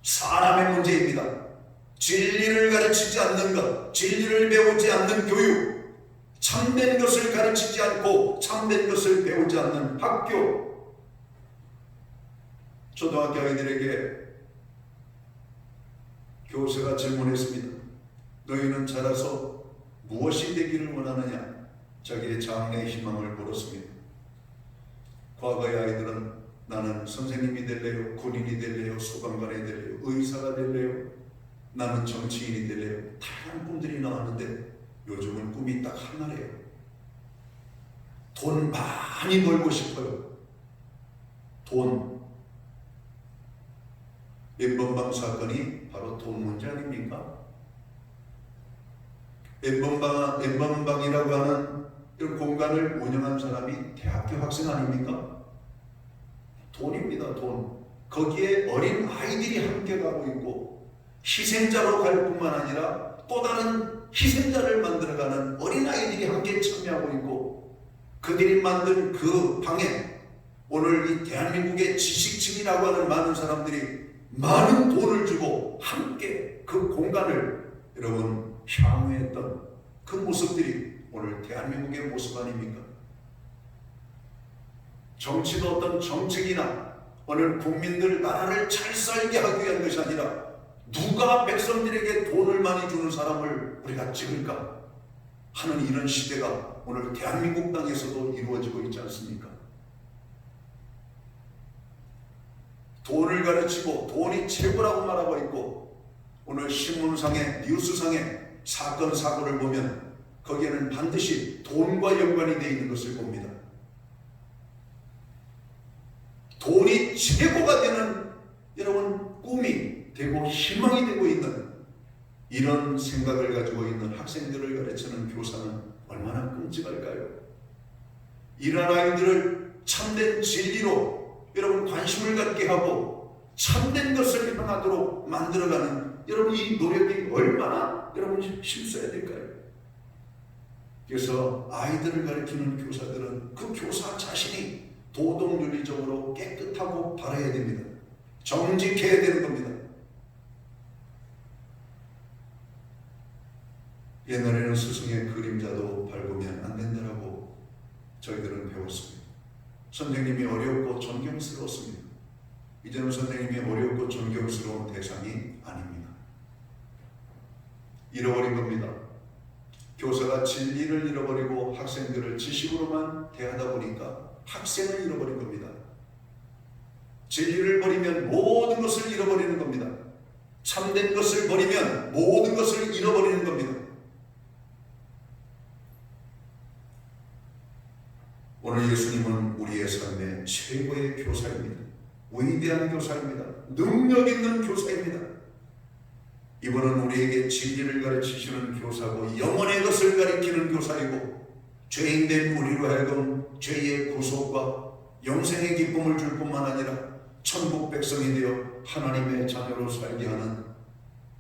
사람의 문제입니다. 진리를 가르치지 않는 것, 진리를 배우지 않는 교육, 참된 것을 가르치지 않고 참된 것을 배우지 않는 학교. 초등학교 아이들에게 교사가 질문했습니다. 너희는 자라서 무엇이 되기를 원하느냐? 자기의 장래의 희망을 물었습니다. 과거의 아이들은 나는 선생님이 될래요, 군인이 될래요, 소방관이 될래요, 의사가 될래요, 나는 정치인이 될래요. 다양한 꿈들이 나왔는데 요즘은 꿈이 딱 하나래요. 돈 많이 벌고 싶어요. 돈. N번방 사건이 바로 돈 문제 아닙니까? N번방이라고 하는 이런 공간을 운영한 사람이 대학교 학생 아닙니까? 돈입니다, 돈. 거기에 어린 아이들이 함께 가고 있고 희생자로 갈 뿐만 아니라 또 다른 희생자를 만들어가는 어린 아이들이 함께 참여하고 있고 그들이 만든 그 방에 오늘 이 대한민국의 지식층이라고 하는 많은 사람들이 많은 돈을 주고 함께 그 공간을 여러분 향유했던 그 모습들이 오늘 대한민국의 모습 아닙니까? 정치도 어떤 정책이나 오늘 국민들 나라를 잘 살게 하기 위한 것이 아니라 누가 백성들에게 돈을 많이 주는 사람을 우리가 찍을까 하는 이런 시대가 오늘 대한민국 땅에서도 이루어지고 있지 않습니까? 돈을 가르치고 돈이 최고라고 말하고 있고 오늘 신문상에 뉴스상에 사건 사고를 보면 거기에는 반드시 돈과 연관이 되어 있는 것을 봅니다. 돈이 최고가 되는 여러분 꿈이 되고 희망이 되고 있는 이런 생각을 가지고 있는 학생들을 가르치는 교사는 얼마나 끔찍할까요? 이런 아이들을 참된 진리로 여러분 관심을 갖게 하고 참된 것을 향하도록 만들어가는 여러분 이 노력이 얼마나 여러분 힘써야 될까요? 그래서 아이들을 가르치는 교사들은 그 교사 자신이 도덕윤리적으로 깨끗하고 바라야 됩니다. 정직해야 되는 겁니다. 옛날에는 스승의 그림자도 밟으면 안 된다라고 저희들은 배웠습니다. 선생님이 어렵고 존경스러웠습니다. 이제는 선생님이 어렵고 존경스러운 대상이 아닙니다. 잃어버린 겁니다. 교사가 진리를 잃어버리고 학생들을 지식으로만 대하다 보니까 학생을 잃어버린 겁니다. 진리를 버리면 모든 것을 잃어버리는 겁니다. 참된 것을 버리면 모든 것을 잃어버리는 겁니다. 오늘 예수님은 우리의 삶의 최고의 교사입니다. 위대한 교사입니다. 능력 있는 교사입니다. 이분은 우리에게 진리를 가르치시는 교사고 영원의 것을 가르치는 교사이고 죄인된 우리로 하여금 죄의 구속과 영생의 기쁨을 줄 뿐만 아니라 천국 백성이 되어 하나님의 자녀로 살게 하는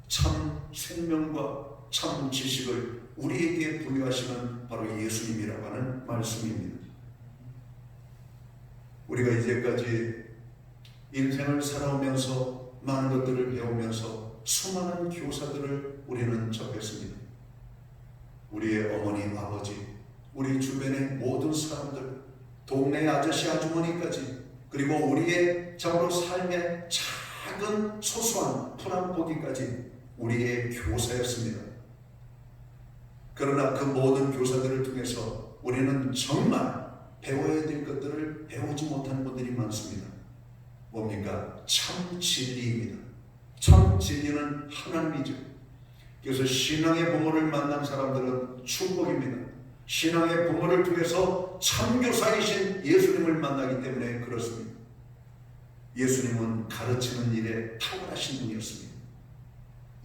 참 생명과 참 지식을 우리에게 부여하시는 바로 예수님이라고 하는 말씀입니다. 우리가 이제까지 인생을 살아오면서 많은 것들을 배우면서 수많은 교사들을 우리는 접했습니다. 우리의 어머니, 아버지, 우리 주변의 모든 사람들, 동네 아저씨, 아주머니까지 그리고 우리의 정으로 삶의 작은 소소한 풀 한 포기까지 우리의 교사였습니다. 그러나 그 모든 교사들을 통해서 우리는 정말 배워야 될 것들을 배우지 못한 분들이 많습니다. 뭡니까? 참 진리입니다. 참 진리는 하나님이죠. 그래서 신앙의 부모를 만난 사람들은 축복입니다. 신앙의 부모를 통해서 참교사이신 예수님을 만나기 때문에 그렇습니다. 예수님은 가르치는 일에 탁월하신 분이었습니다.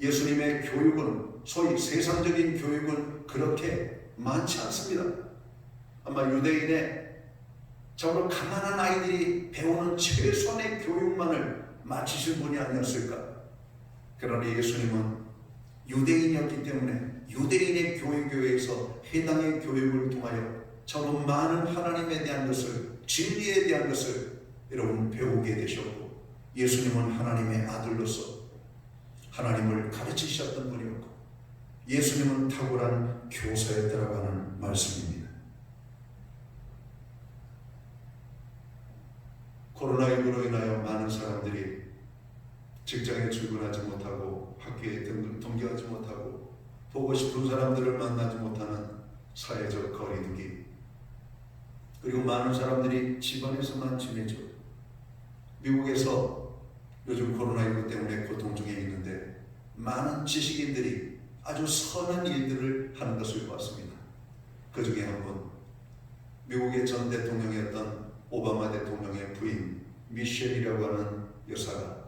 예수님의 교육은 소위 세상적인 교육은 그렇게 많지 않습니다. 아마 유대인의 정말 가난한 아이들이 배우는 최소한의 교육만을 마치신 분이 아니었을까. 그러나 예수님은 유대인이었기 때문에 유대인의 교육교회에서 해당의 교육을 통하여 저로 많은 하나님에 대한 것을, 진리에 대한 것을 여러분 배우게 되셨고, 예수님은 하나님의 아들로서 하나님을 가르치셨던 분이었고, 예수님은 탁월한 교사였다라고 하는 말씀입니다. 코로나19로 인하여 많은 사람들이 직장에 출근하지 못하고 학교에 등교하지 못하고 보고 싶은 사람들을 만나지 못하는 사회적 거리두기, 그리고 많은 사람들이 집안에서만 지내죠. 미국에서 요즘 코로나19 때문에 고통 중에 있는데 많은 지식인들이 아주 선한 일들을 하는 것을 봤습니다. 그 중에 한 분, 미국의 전 대통령이었던 오바마 대통령의 부인 미셸이라고 하는 여사가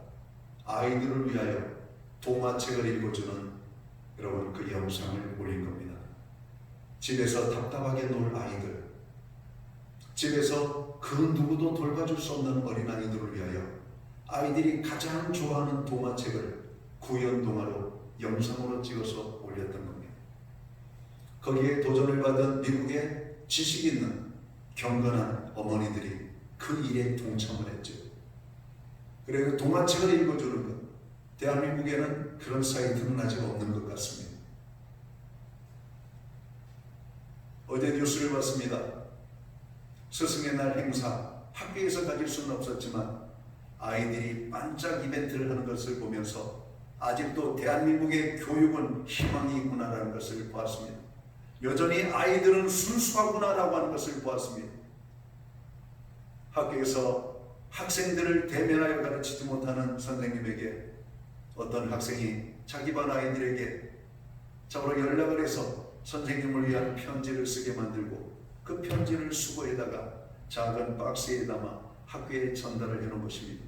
아이들을 위하여 동화책을 읽어주는 여러분 그 영상을 올린 겁니다. 집에서 답답하게 놀 아이들, 집에서 그 누구도 돌봐줄 수 없는 어린아이들을 위하여 아이들이 가장 좋아하는 동화책을 구연 동화로 영상으로 찍어서 올렸던 겁니다. 거기에 도전을 받은 미국의 지식 있는 경건한 어머니들이 그 일에 동참을 했죠. 그래서 동화책을 읽어주는 것, 대한민국에는 그런 사이트는 아직 없는 것 같습니다. 어제 뉴스를 봤습니다. 스승의 날 행사, 학교에서 가질 수는 없었지만 아이들이 반짝 이벤트를 하는 것을 보면서 아직도 대한민국의 교육은 희망이 있구나라는 것을 보았습니다. 여전히 아이들은 순수하구나라고 하는 것을 보았습니다. 학교에서 학생들을 대면하여 가르치지 못하는 선생님에게 어떤 학생이 자기 반 아이들에게 자고로 연락을 해서 선생님을 위한 편지를 쓰게 만들고 그 편지를 수거에다가 작은 박스에 담아 학교에 전달을 해놓은 것입니다.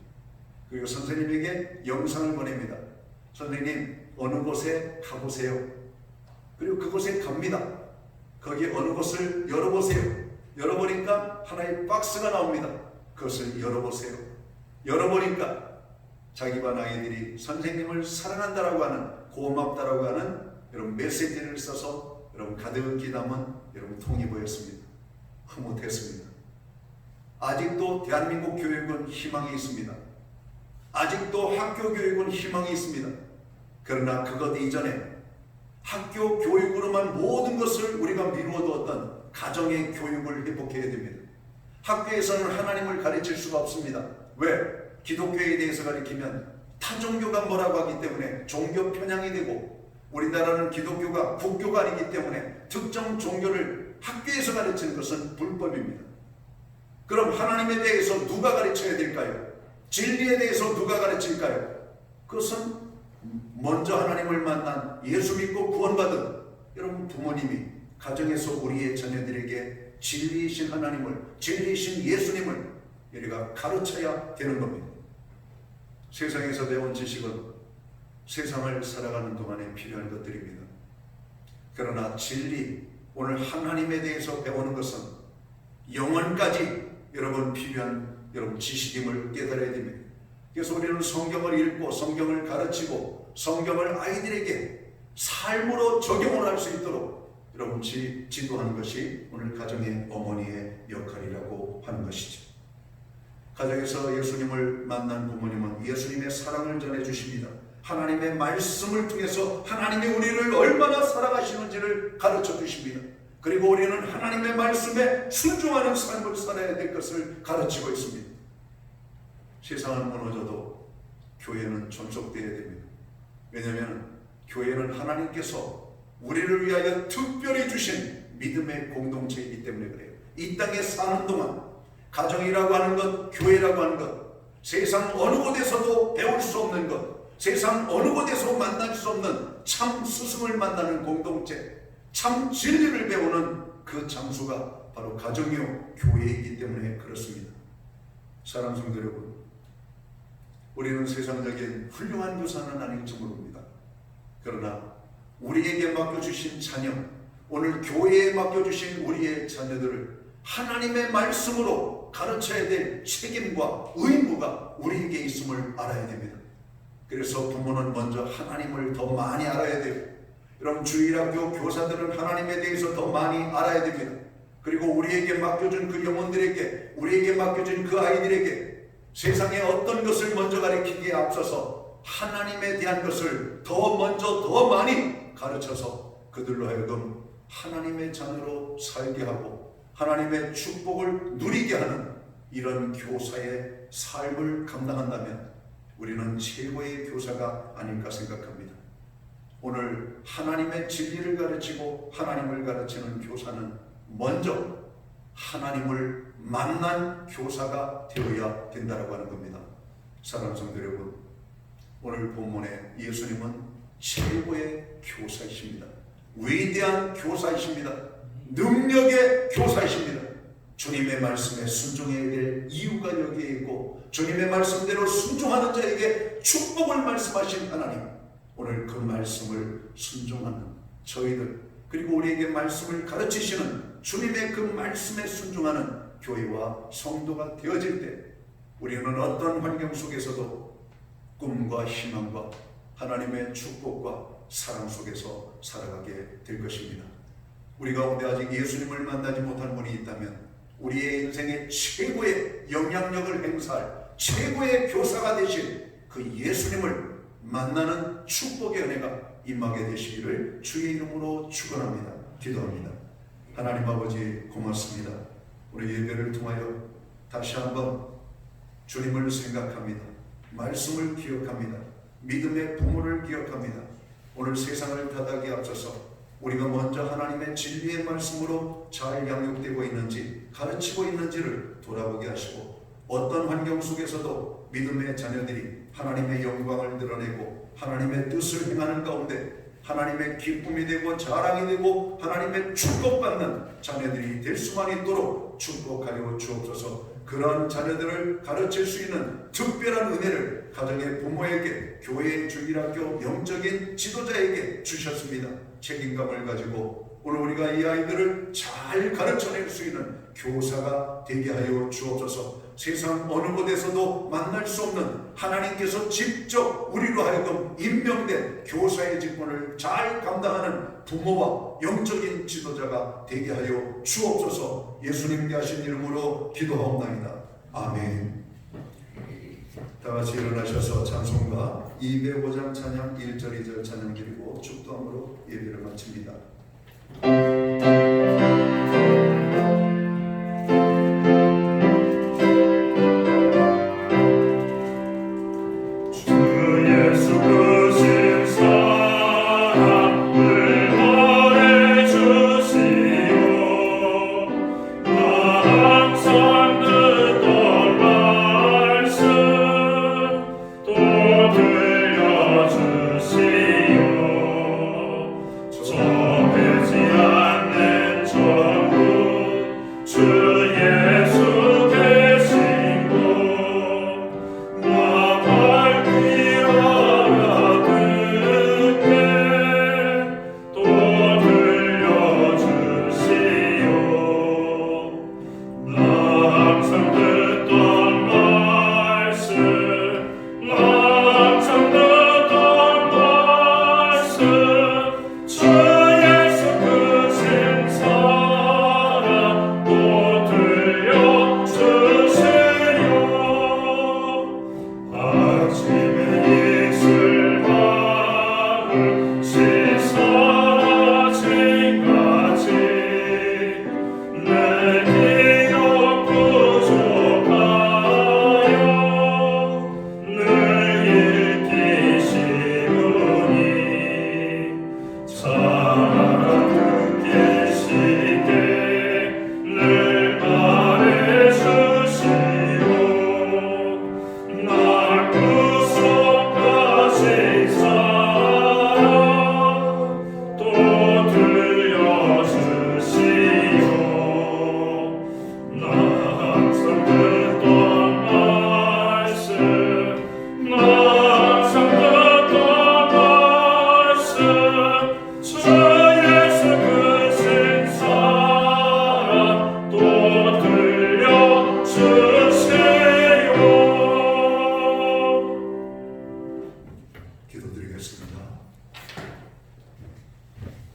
그리고 선생님에게 영상을 보냅니다. 선생님 어느 곳에 가보세요. 그리고 그곳에 갑니다. 거기 어느 곳을 열어보세요. 열어보니까 하나의 박스가 나옵니다. 그것을 열어보세요. 열어보니까 자기 반 아이들이 선생님을 사랑한다라고 하는, 고맙다라고 하는 여러분 메시지를 써서 여러분 가득히 담은 여러분 통이 보였습니다. 흐뭇했습니다. 아직도 대한민국 교육은 희망이 있습니다. 아직도 학교 교육은 희망이 있습니다. 그러나 그것 이전에 학교 교육으로만 모든 것을 우리가 미루어두었던 가정의 교육을 회복해야 됩니다. 학교에서는 하나님을 가르칠 수가 없습니다. 왜? 기독교에 대해서 가르치면 타종교가 뭐라고 하기 때문에 종교 편향이 되고, 우리나라는 기독교가 국교가 아니기 때문에 특정 종교를 학교에서 가르치는 것은 불법입니다. 그럼 하나님에 대해서 누가 가르쳐야 될까요? 진리에 대해서 누가 가르칠까요? 그것은 먼저 하나님을 만난, 예수 믿고 구원받은 여러분 부모님이 가정에서 우리의 자녀들에게 진리이신 하나님을, 진리이신 예수님을 우리가 가르쳐야 되는 겁니다. 세상에서 배운 지식은 세상을 살아가는 동안에 필요한 것들입니다. 그러나 진리, 오늘 하나님에 대해서 배우는 것은 영원까지 여러분 필요한 여러분 지식임을 깨달아야 됩니다. 그래서 우리는 성경을 읽고 성경을 가르치고 성경을 아이들에게 삶으로 적용을 할 수 있도록 여러분 지도하는 것이 오늘 가정의 어머니의 역할이라고 하는 것이죠. 가정에서 예수님을 만난 부모님은 예수님의 사랑을 전해주십니다. 하나님의 말씀을 통해서 하나님이 우리를 얼마나 사랑하시는지를 가르쳐 주십니다. 그리고 우리는 하나님의 말씀에 순종하는 삶을 살아야 될 것을 가르치고 있습니다. 세상은 무너져도 교회는 존속되어야 됩니다. 왜냐하면 교회는 하나님께서 우리를 위하여 특별히 주신 믿음의 공동체이기 때문에 그래요. 이 땅에 사는 동안 가정이라고 하는 것, 교회라고 하는 것, 세상 어느 곳에서도 배울 수 없는 것, 세상 어느 곳에서 만날 수 없는 참 스승을 만나는 공동체, 참 진리를 배우는 그 장소가 바로 가정이요 교회이기 때문에 그렇습니다. 사랑하는 성도 여러분, 우리는 세상적인 훌륭한 교사는 아닐지 모릅니다. 그러나 우리에게 맡겨주신 자녀, 오늘 교회에 맡겨주신 우리의 자녀들을 하나님의 말씀으로 가르쳐야 될 책임과 의무가 우리에게 있음을 알아야 됩니다. 그래서 부모는 먼저 하나님을 더 많이 알아야 돼요. 여러분 주일학교 교사들은 하나님에 대해서 더 많이 알아야 됩니다. 그리고 우리에게 맡겨준 그 영혼들에게, 우리에게 맡겨준 그 아이들에게 세상의 어떤 것을 먼저 가르치기에 앞서서 하나님에 대한 것을 더 먼저 더 많이 가르쳐서 그들로 하여금 하나님의 자녀로 살게 하고 하나님의 축복을 누리게 하는 이런 교사의 삶을 감당한다면 우리는 최고의 교사가 아닐까 생각합니다. 오늘 하나님의 진리를 가르치고 하나님을 가르치는 교사는 먼저 하나님을 만난 교사가 되어야 된다고 하는 겁니다. 사랑하는 성도 여러분, 오늘 본문에 예수님은 최고의 교사이십니다. 위대한 교사이십니다. 능력의 교사이십니다. 주님의 말씀에 순종해야 될 이유가 여기에 있고 주님의 말씀대로 순종하는 자에게 축복을 말씀하신 하나님, 오늘 그 말씀을 순종하는 저희들, 그리고 우리에게 말씀을 가르치시는 주님의 그 말씀에 순종하는 교회와 성도가 되어질 때 우리는 어떤 환경 속에서도 꿈과 희망과 하나님의 축복과 사랑 속에서 살아가게 될 것입니다. 우리 가운데 아직 예수님을 만나지 못한 분이 있다면 우리의 인생의 최고의 영향력을 행사할 최고의 교사가 되신 그 예수님을 만나는 축복의 은혜가 임하게 되시기를 주의 이름으로 축원합니다. 기도합니다. 하나님 아버지 고맙습니다. 우리 예배를 통하여 다시 한번 주님을 생각합니다. 말씀을 기억합니다. 믿음의 부모를 기억합니다. 오늘 세상을 타다기에 앞서서 우리가 먼저 하나님의 진리의 말씀으로 잘 양육되고 있는지 가르치고 있는지를 돌아보게 하시고 어떤 환경 속에서도 믿음의 자녀들이 하나님의 영광을 드러내고 하나님의 뜻을 행하는 가운데 하나님의 기쁨이 되고 자랑이 되고 하나님의 축복받는 자녀들이 될 수만 있도록 축복하여 주옵소서. 그런 자녀들을 가르칠 수 있는 특별한 은혜를 가정의 부모에게, 교회의 주일학교 영적인 지도자에게 주셨습니다. 책임감을 가지고 오늘 우리가 이 아이들을 잘 가르쳐낼 수 있는 교사가 되게 하여 주옵소서. 세상 어느 곳에서도 만날 수 없는 하나님께서 직접 우리로 하여금 임명된 교사의 직분을 잘 감당하는 부모와 영적인 지도자가 되게 하여 주옵소서. 예수님께 하신 이름으로 기도하옵나이다. 아멘. 다같이 일어나셔서 찬송가 205장 찬양 1절 2절 찬양 드리고 축도함으로 예배를 마칩니다.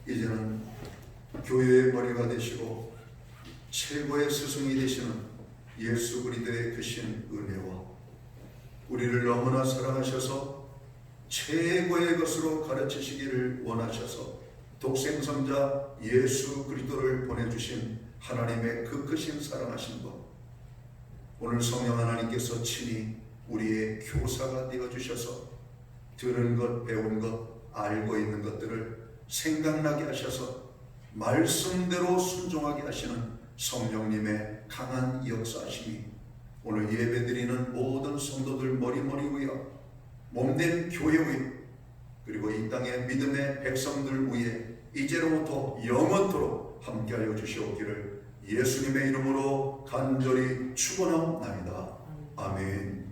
이제는 교회의 머리가 되시고 최고의 스승이 되시는 예수 그리스도의 크신 은혜와 우리를 너무나 사랑하셔서 최고의 것으로 가르치시기를 원하셔서 독생성자 예수 그리스도를 보내주신 하나님의 그 크신 사랑하신 것, 오늘 성령 하나님께서 친히 우리의 교사가 되어주셔서 들은 것, 배운 것, 알고 있는 것들을 생각나게 하셔서 말씀대로 순종하게 하시는 성령님의 강한 역사하심이 오늘 예배드리는 모든 성도들 머리 위에, 몸된 교회 위에, 그리고 이 땅의 믿음의 백성들 위에 이제로부터 영원토록 함께하여 주시옵기를 예수님의 이름으로 간절히 축원하옵나이다. 아멘.